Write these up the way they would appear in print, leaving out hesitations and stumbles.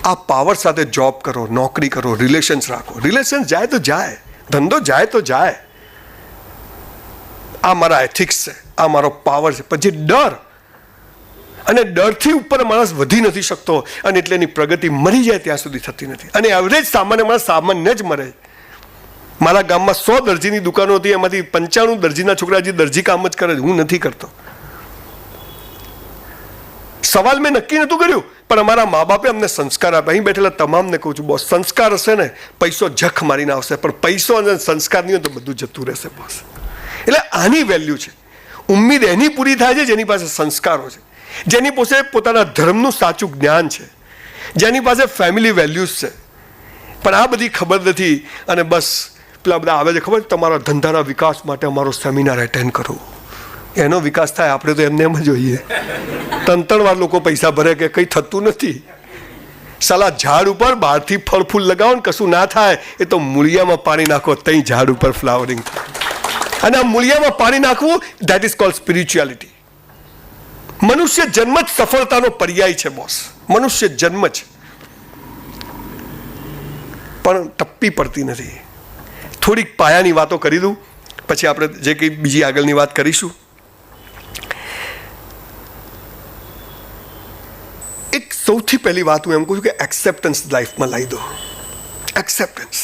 આ પાવર સાથે જોબ કરો, નોકરી કરો, રિલેશન્સ રાખો. રિલેશન્સ જાય તો જાય, ધંધો જાય તો જાય. આ મારા એથિક્સ છે, આ મારો પાવર છે. પછી ડર, અને ડરથી ઉપર માણસ વધી નથી શકતો, અને એટલે એની પ્રગતિ મરી જાય ત્યાં સુધી થતી નથી. અને એવરેજ સામાન્ય માણસ સામાન્ય જ મરે. મારા ગામમાં 100 દરજીની દુકાનો હતી, એમાંથી 95 દરજીના છોકરા હજી દરજી કામ જ કરે. હું નથી કરતો. સવાલ મેં નક્કી નહોતું કર્યું, પણ અમારા મા બાપે અમને સંસ્કાર આપ્યા. અહીં બેઠેલા તમામને કહું છું, બોસ, સંસ્કાર હશે ને પૈસો જખ મારીને આવશે, પણ પૈસો અને સંસ્કાર નહીં હોય તો બધું જતું રહેશે, બોસ. એટલે આની વેલ્યુ છે. ઉમ્મીદ એની પૂરી થાય છે જેની પાસે સંસ્કારો છે, જેની પાસે પોતાના ધર્મનું સાચું જ્ઞાન છે, જેની પાસે ફેમિલી વેલ્યુઝ છે. પણ આ બધી ખબર નથી, અને બસ પેલા બધા આવે છે, ખબર તમારા ધંધાના વિકાસ માટે અમારો સેમિનાર એટેન્ડ કરો. એનો વિકાસ થાય, આપણે તો એમને એમ જ જોઈએ. 3 વાર લોકો પૈસા ભરે કે કંઈ થતું નથી. સાલા ઝાડ ઉપર બહારથી ફળ ફૂલ લગાવો ને કશું ના થાય, એ તો મૂળિયામાં પાણી નાખો તઈ ઝાડ ઉપર ફ્લાવરિંગ થાય. અને આ મૂળિયામાં પાણી નાખવું, ધેટ ઇઝ કોલ્ડ સ્પિરિચ્યુઆલિટી. મનુષ્ય જન્મ જ સફળતાનો પર્યાય છે, બોસ. મનુષ્ય જન્મ જ, પણ ટપ્પી પડતી નથી. થોડીક પાયાની વાતો કરી દઉં, પછી આપણે જે કંઈ બીજી આગળની વાત કરીશું. એક સૌથી પહેલી વાત હું એમ કહું છું કે એક્સેપ્ટન્સ લાઈફમાં લાવી દો. એક્સેપ્ટન્સ.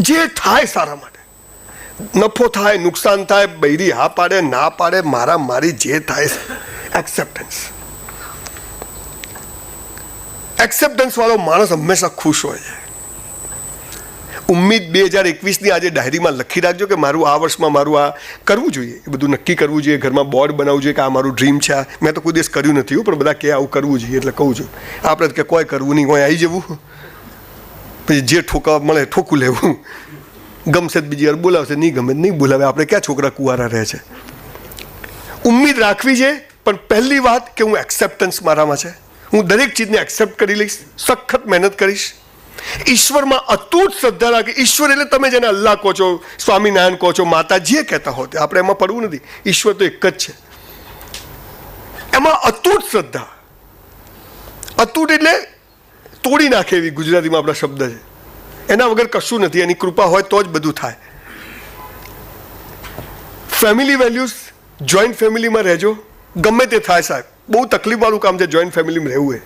જે થાય સારા માટે, નફો થાય, નુકસાન થાય, બૈરી હા પાડે ના પાડે, મારા મારી જે થાય, એક્સેપ્ટન્સ. એક્સેપ્ટન્સ વાળો માણસ હંમેશા ખુશ હોય છે. ઉમ્મીદ 2021ની આજે ડાયરીમાં લખી રાખજો કે મારું આ વર્ષમાં મારું આ કરવું જોઈએ, એ બધું નક્કી કરવું જોઈએ. ઘરમાં બોર્ડ બનાવવું જોઈએ કે આ મારું ડ્રીમ છે. મેં તો કોઈ દિવસ કર્યું નથી, પણ બધા કે આવું કરવું જોઈએ, એટલે કહું છું. આપણે કે કોઈ કરવું નહીં, કોઈ આવી જવું, પછી જે ઠોકા મળે ઠોકું લેવું. ગમશે બીજી વાર બોલાવશે, નહીં ગમે નહીં બોલાવે. આપણે ક્યાં છોકરા કુંવારા રહે છે. ઉમ્મીદ રાખવી છે, પણ પહેલી વાત કે હું એક્સેપ્ટન્સ મારામાં છે. હું દરેક ચીજને એક્સેપ્ટ કરી લઈશ, સખત મહેનત કરીશ. ઈશ્વરમાં અતૂટ શ્રદ્ધા રાખી. ઈશ્વર એટલે તમે જેને અલ્લાહ કહો છો, સ્વામિનારાયણ કહો છો, માતા જે કહેતા હો તે, આપણે એમાં પડવું નથી. ઈશ્વર તો એક જ છે. એમાં અતૂટ શ્રદ્ધા. અતૂટ એટલે તોડી નાખે એવી ગુજરાતીમાં આપણા શબ્દ છે. એના વગર કશું નથી. એની કૃપા હોય તો જ બધું થાય. ફેમિલી વેલ્યુઝ, જોઈન્ટ ફેમિલીમાં રહેજો. ગમે તે થાય સાહેબ, બહુ તકલીફવાળું કામ છે જોઈન્ટ ફેમિલીમાં રહેવું.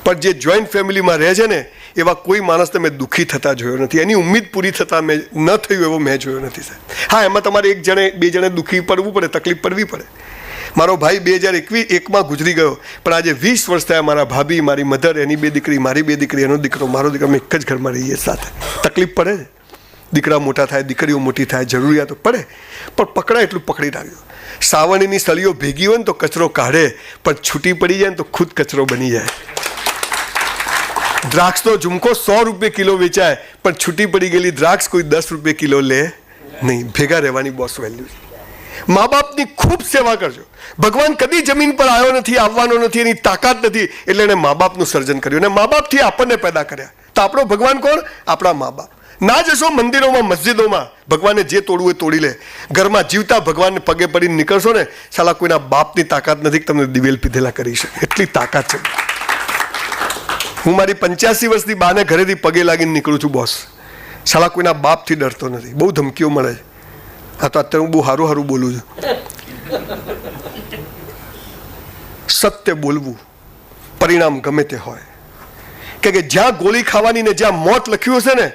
પણ જે જોઈન્ટ ફેમિલીમાં રહે છે ને, એવા કોઈ માણસને મેં દુઃખી થતા જોયો નથી. એની ઉમ્મીદ પૂરી થતાં મેં ન થયું એવો મેં જોયો નથી સાહેબ. હા, એમાં તમારે એક જણે બે જણે દુઃખી પડવું પડે, તકલીફ પડવી પડે. મારો ભાઈ 2021માં ગુજરી ગયો, પણ આજે 20 વર્ષ થયા. મારા ભાભી, મારી મધર, એની 2 દીકરી, મારી 2 દીકરી, એનો દીકરો, મારો દીકરો, અમે એક જ ઘરમાં રહીએ સાથે. તકલીફ પડે છે. દીકરા મોટા થાય, દીકરીઓ મોટી થાય, જરૂરિયાતો પડે, પણ પકડાય એટલું પકડી રાખ્યો. સાવણીની સળીઓ ભેગી હોય ને તો કચરો કાઢે, પણ છૂટી પડી જાય ને તો ખુદ કચરો બની જાય. દ્રાક્ષનો ઝુમકો 100 રૂપિયા કિલો વેચાય, પણ છૂટી પડી ગયેલી દ્રાક્ષ કોઈ 10 રૂપિયા કિલો લે નહીં. ભેગા રહેવાની બોસ વેલ્યુ. મા બાપની ખૂબ સેવા કરજો. ભગવાન કદી જમીન પર આવ્યો નથી, આવવાનો નથી, એની તાકાત નથી, એટલે એણે મા બાપનું સર્જન કર્યું. અને મા બાપથી આપણને પેદા કર્યા. તો આપણો ભગવાન કોણ? આપણા મા બાપ. ના જશો મંદિરોમાં, મસ્જિદોમાં, ભગવાને જે તોડવું એ તોડી લે. ઘરમાં જીવતા ભગવાનને પગે પડીને નીકળશો ને, સાલા કોઈના બાપની તાકાત નથી કે તમને દિવેલ પીધેલા કરી શકે. એટલી તાકાત છે. હું મારી 85 વર્ષની બાને ઘરેથી પગે લાગીને નીકળું છું બોસ. સાલા કોઈના બાપથી ડરતો નથી. બહુ ધમકીઓ મળે છે. હા, તો અત્યારે હું બહુ સારું બોલું છું. સત્ય બોલવું, પરિણામ ગમે તે હોય. કે જ્યાં ગોળી ખાવાની ને જ્યાં મોત લખ્યું હશે ને,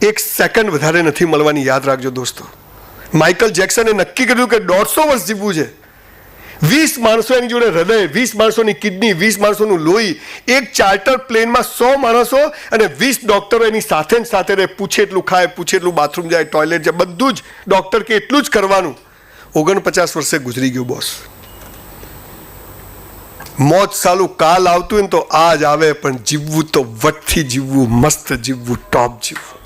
1 સેકન્ડ વધારે નથી મળવાની. યાદ રાખજો દોસ્તો. માઇકલ જેક્સને નક્કી કર્યું કે 150 વર્ષ જીવવું છે. 20 માણસો એની જોડે હૃદય, 20 માણસોની કિડની, 20 માણસોનું લોહી, એક ચાર્ટર પ્લેનમાં 100 માણસો અને 20 ડોક્ટરો એની સાથે સાથે રહે. પૂછે એટલું ખાય, પૂછે એટલું બાથરૂમ જાય, ટોયલેટ જાય, બધું જ ડોક્ટર કે એટલું જ કરવાનું. 49 વર્ષે ગુજરી ગયું બોસ. મોત સાલું કાલ આવતું હોય ને તો આજ આવે, પણ જીવવું તો વટથી જીવવું, મસ્ત જીવવું, ટોપ જીવવું.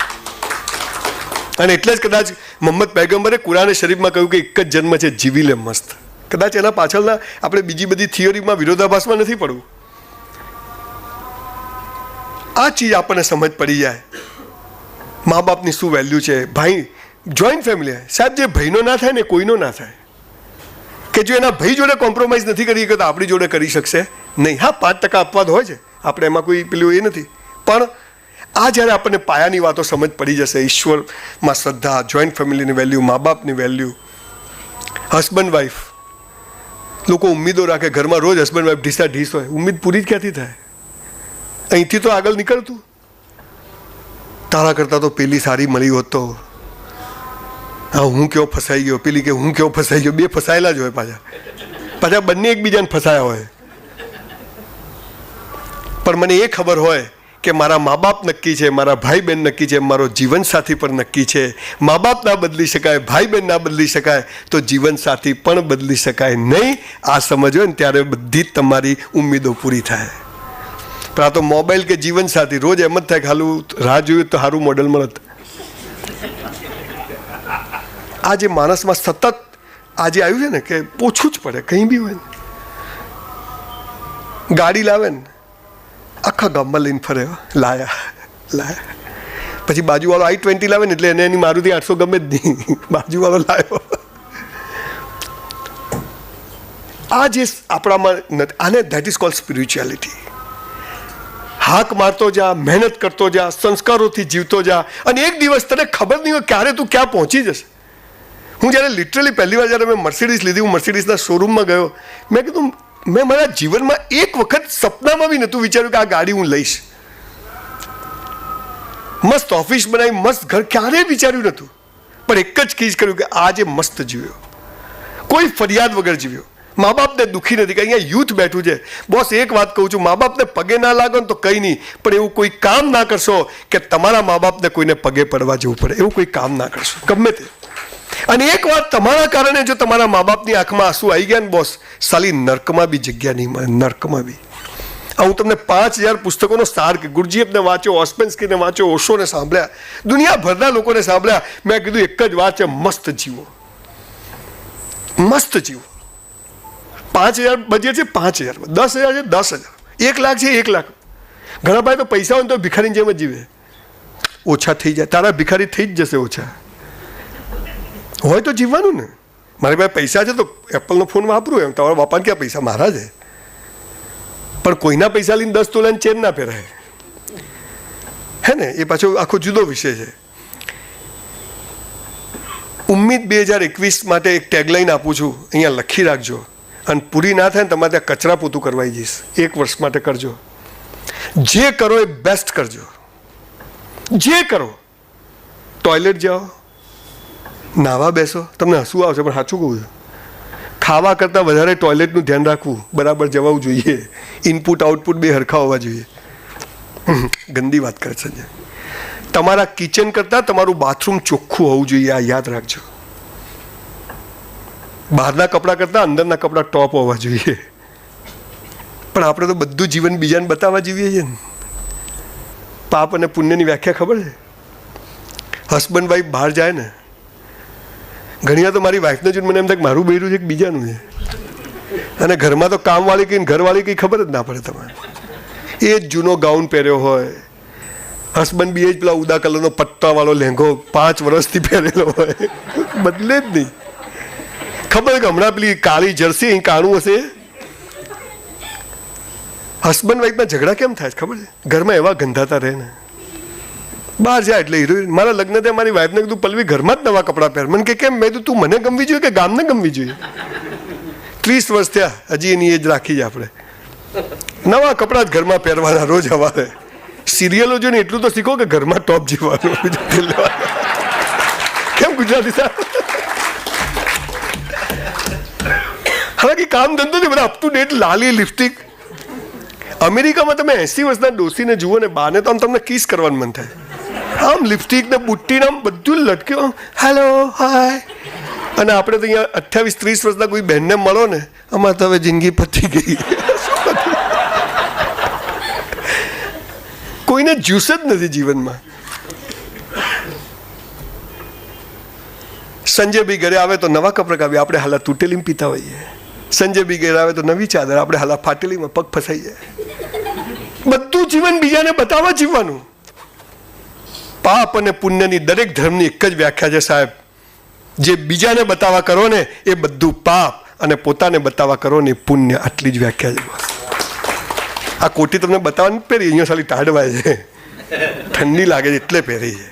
અને એટલે જ કદાચ મોહમ્મદ પૈગંબરે કુરાને શરીફમાં કહ્યું કે એક જ જન્મ છે, જીવી લે મસ્ત. કદાચ એના પાછળના આપણે બીજી બધી થિયરીમાં વિરોધાભાસમાં નથી પડવું. આ ચીજ આપણને સમજ પડી જાય. મા બાપની શું વેલ્યુ છે. ભાઈ, જોઈન્ટ ફેમિલી સાહેબ, જે ભાઈનો ના થાય ને કોઈનો ના થાય. કે જો એના ભાઈ જોડે કોમ્પ્રોમાઇઝ નથી કરી શકતો, આપણી જોડે કરી શકશે નહીં. હા, 5% અપવાદ હોય છે. આપણે એમાં કોઈ પેલું એ નથી. પણ આ જ્યારે આપણને પાયાની વાતો સમજ પડી જશે, ઈશ્વરમાં શ્રદ્ધા, જોઈન્ટ ફેમિલીની વેલ્યુ, મા બાપની વેલ્યુ, હસબન્ડ વાઈફ, લોકો ઉમ્મીદો રાખે ઘરમાં, રોજ હસબન્ડ વાઈફ ઢીસા ઢીસ હોય, ઉમ્મીદ પૂરી જ ક્યાંથી થાય? અહીંથી તો આગળ નીકળતું, તારા કરતાં તો પેલી સારી મળી હોત તો, હા હું કેવો ફસાઈ ગયો, પેલી કે હું કેવો ફસાઈ ગયો, બે ફસાયેલા જ હોય પાછા બંને એકબીજાને ફસાયા હોય. પણ મને એ ખબર હોય કે મારા મા બાપ નક્કી છે, મારા ભાઈ બહેન નક્કી છે, મારો જીવનસાથી પણ નક્કી છે. મા બાપ ના બદલી શકાય, ભાઈ બહેન ના બદલી શકાય, તો જીવનસાથી પણ બદલી શકાય નહીં. આ સમજો ને ત્યારે બધી જ તમારી ઉમ્મીદો પૂરી થાય. પણ આ તો મોબાઈલ કે જીવનસાથી રોજ એમ જ થાય કે હાલું રાહ જોયું તો સારું મોડલ મળત. આ જે માણસમાં સતત આજે આવ્યું છે ને કે પૂછવું જ પડે, કંઈ બી હોય ને, ગાડી લાવે ને આખા ગામમાં લઈને ફરે, લાયા, પછી બાજુવાળો i20 લાવે ને એટલે એને એની મારુતિ 800 ગમે જ નહીં, બાજુવાળો લાવ્યો. આ જે આપણામાં આને ધેટ ઇઝ કોલ્ડ સ્પિરિચ્યુઆલિટી. હાક મારતો જા, મહેનત કરતો જા, સંસ્કારોથી જીવતો જા, અને એક દિવસ તને ખબર નહીં હોય ક્યારે તું ક્યાં પહોંચી જશે. હું જ્યારે લિટરલી પહેલી વાર જ્યારે મેં મર્સિડીઝ લીધી, હું મર્સિડીઝના શોરૂમમાં ગયો, મેં કીધું મેં મારા જીવનમાં એક વખત સપનામાં બી નહોતું વિચાર્યું કે આ ગાડી હું લઈશ. મસ્ત ઓફિસ બનાવી, મસ્ત ઘર, ક્યારેય વિચાર્યું નહોતું. પણ એક જ ચીજ કર્યું કે આજે મસ્ત જીવ્યો, કોઈ ફરિયાદ વગર જીવ્યો, મા બાપને દુઃખી નથી. કે અહીંયા યુથ બેઠું છે, બોસ એક વાત કહું છું, મા બાપને પગે ના લાગો ને તો કંઈ નહીં, પણ એવું કોઈ કામ ના કરશો કે તમારા મા બાપને કોઈને પગે પડવા જવું પડે, એવું કોઈ કામ ના કરશો ગમે તે. અને એક વાત, તમારા કારણે જો તમારા મા બાપની આંખમાં આંસુ આવી ગયા ને બોસ, સાલી નર્કમાં બી જગ્યા નહીં મળે, નર્કમાં બી. હું તમને 5000 પુસ્તકોનો સાર કે ગુરજીએફને વાંચો, ઓસ્પેન્સ્કીને વાંચો, ઓશોને સાંભળ્યા, દુનિયાભરના લોકોને સાંભળ્યા. મેં કીધું એક જ વાત છે, મસ્ત જીવો, મસ્ત જીવો. 5000 બજેટ છે, 5000, 10,000 છે, 10,000, 1 લાખ છે, 1 લાખ. ઘણા ભાઈ તો પૈસા હોય તો ભિખારીની જેમ જ જીવે, ઓછા થઈ જાય. તારા ભિખારી થઈ જ જશે ઓછા, હોય તો જીવવાનું ને. મારી પાસે પૈસા છે તો એપલનો ફોન વાપરું, એમ તમારા બાપાને ક્યાં પૈસા મારા છે. પણ કોઈના પૈસા લઈને 10 તોલાની ચેન ના પહેરાય, હે ને? એ પાછો આખો જુદો વિષય છે. ઉમ્મીદ 2021 માટે એક ટેગલાઈન આપું છું, અહીંયા લખી રાખજો, અને પૂરી ના થાય ને તમારે ત્યાં કચરા પોતું કરવાઈ જઈશ. 1 વર્ષ માટે કરજો, જે કરો એ બેસ્ટ કરજો. જે કરો, ટોયલેટ જાઓ, નાવા બેસો, તમને હસવું આવશે પણ સાચું કહું છું, ખાવા કરતાં વધારે ટોયલેટનું ધ્યાન રાખવું, બરાબર જવાવું જોઈએ, ઇનપુટ આઉટપુટ બે હરખા હોવા જોઈએ. ગંદી વાત કરે છે. તમારા કિચન કરતાં તમારું બાથરૂમ ચોખ્ખું હોવું જોઈએ, આ યાદ રાખજો. બહારના કપડાં કરતાં અંદરના કપડાં ટોપ હોવા જોઈએ. પણ આપણે તો બધું જીવન બીજાને બતાવવા જીવીએ છીએ ને. પાપ અને પુણ્યની વ્યાખ્યા ખબર છે? હસબન્ડ વાઈફ બહાર જાય ને, ઘણી વાર તો મારી વાઈફને જોઈને મને એમ થાય કે મારું બૈરું છે કે બીજાનું છે. અને ઘરમાં તો કામવાળી કઈ ઘરવાળી કઈ ખબર જ ના પડે. તમારે એ જ જૂનો ગાઉન પહેર્યો હોય, હસબન્ડ બી એ જ પેલા ઉદા કલરનો પટ્ટાવાળો લહેંગો 5 વર્ષથી પહેરેલો હોય, બદલે જ નહીં. ખબર કે હમણાં પેલી કાળી જર્સી અહીં કાણું હશે. હસબન્ડ વાઈફમાં ઝઘડા કેમ થાય ખબર છે? ઘરમાં એવા ગંધાતા રહે ને, બહાર જાય એટલે હિરોઈન. મારા લગ્ન ત્યાં મારી વાઈફને કીધું પલ્લવી ઘરમાં જ નવા કપડાં પહેર. મને કે કેમ? મેં કીધું તું મને ગમવી જોઈએ કે ગામને ગમવી જોઈએ? 30 વર્ષ થયા, હજી એની એજ રાખી છે આપણે. નવા કપડાં જ ઘરમાં પહેરવાના રોજ સવારે. સિરિયલો જોઈને એટલું તો શીખો કે ઘરમાં ટોપ જીવવાનું. કેમ ગુજરાતી સાહેબ? હાલાકી કામ ધંધો નહીં, બધા up to date, Lali lipstick. અમેરિકામાં તમે 80 વર્ષના ડોસીને જુઓ ને, બાને તો આમ તમને કિસ કરવાનું મન થાય. આમ લિપસ્ટિક ને બુટ્ટી ને આમ બધું લટક્યું, હેલો હાય. અને આપણે તો અહીંયા 28-30 વર્ષના કોઈ બહેનને મળો ને, અમારે તો હવે જિંદગી પતી ગઈ. કોઈને જ્યુસ જ નથી જીવનમાં. સંજયભાઈ ઘરે આવે તો નવા કપડાં કાઢીએ, આપણે હાલા તૂટેલીમાં પીતા હોઈએ. સંજયભાઈ ઘરે આવે તો નવી ચાદર, આપણે હાલા ફાટેલીમાં પગ ફસાઈ જાય. બધું જીવન બીજાને બતાવવા જીવવાનું. પાપ અને પુણ્યની દરેક ધર્મની એક જ વ્યાખ્યા છે સાહેબ. જે બીજાને બતાવવા કરો ને એ બધું પાપ, અને પોતાને બતાવવા કરો ને એ પુણ્ય. આટલી જ વ્યાખ્યા છે. આ કોટી તમને બતાવવાની પહેરી, અહીંયા ખાલી ટાઢવાય છે, ઠંડી લાગે છે એટલે પહેરી છે.